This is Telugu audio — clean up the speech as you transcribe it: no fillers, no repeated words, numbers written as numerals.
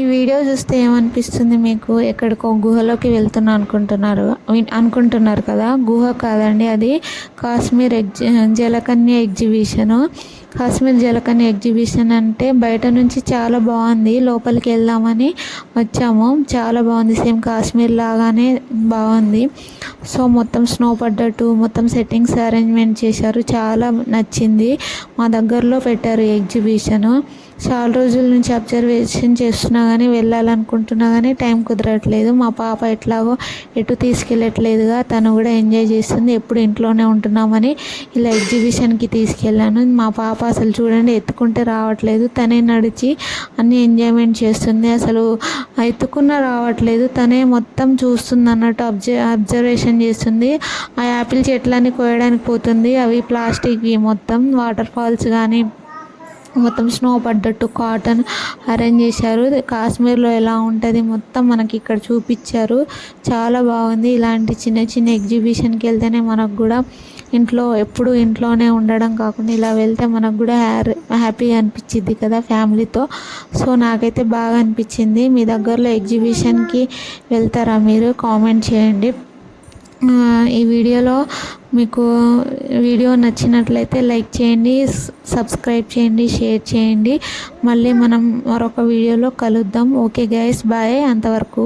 ఈ వీడియో చూస్తే ఏమనిపిస్తుంది మీకు? ఎక్కడికో గుహలోకి వెళ్తున్నా అనుకుంటున్నారు కదా. గుహ కాదండి, అది కాశ్మీర్ జలకన్య ఎగ్జిబిషను. కాశ్మీర్ జలకన్య ఎగ్జిబిషన్ అంటే బయట నుంచి చాలా బాగుంది, లోపలికి వెళ్దామని వచ్చాము. చాలా బాగుంది, సేమ్ కాశ్మీర్ లాగానే బాగుంది. సో మొత్తం స్నో పడ్డట్టు మొత్తం సెట్టింగ్స్ అరేంజ్మెంట్ చేశారు, చాలా నచ్చింది. మా దగ్గరలో పెట్టారు ఈ ఎగ్జిబిషను. చాలా రోజుల నుంచి అబ్జర్వేషన్ చేస్తున్నా కానీ వెళ్ళాలనుకుంటున్నా కానీ టైం కుదరట్లేదు. మా పాప ఎట్లాగో ఎటు తీసుకెళ్ళట్లేదుగా, తను కూడా ఎంజాయ్ చేస్తుంది. ఎప్పుడు ఇంట్లోనే ఉంటున్నామని ఇలా ఎగ్జిబిషన్కి తీసుకెళ్ళాను. మా పాప అసలు చూడండి ఎత్తుకుంటే రావట్లేదు, తనే నడిచి అన్ని ఎంజాయ్మెంట్ చేస్తుంది. అసలు ఎత్తుకున్నా రావట్లేదు, తనే మొత్తం చూస్తుంది అన్నట్టు అబ్జర్వేషన్ చేస్తుంది. ఆ యాపిల్ చెట్లన్నీ కోయడానికి పోతుంది, అవి ప్లాస్టిక్వి. మొత్తం వాటర్ ఫాల్స్ కానీ మొత్తం స్నో పడ్డట్టు కాటన్ అరేంజ్ చేశారు. కాశ్మీర్లో ఎలా ఉంటుంది మొత్తం మనకి ఇక్కడ చూపించారు, చాలా బాగుంది. ఇలాంటి చిన్న చిన్న ఎగ్జిబిషన్కి వెళ్తేనే మనకు కూడా ఎప్పుడు ఇంట్లోనే ఉండడం కాకుండా ఇలా వెళ్తే మనకు కూడా హ్యాపీగా అనిపించింది కదా ఫ్యామిలీతో. సో నాకైతే బాగా అనిపించింది. మీ దగ్గరలో ఎగ్జిబిషన్కి వెళ్తారా మీరు? కామెంట్ చేయండి. ఈ వీడియోలో మీకు వీడియో నచ్చినట్లయితే లైక్ చేయండి, సబ్స్క్రైబ్ చేయండి, షేర్ చేయండి. మళ్ళీ మనం మరొక వీడియోలో కలుద్దాం. Okay guys, bye. అంతవరకు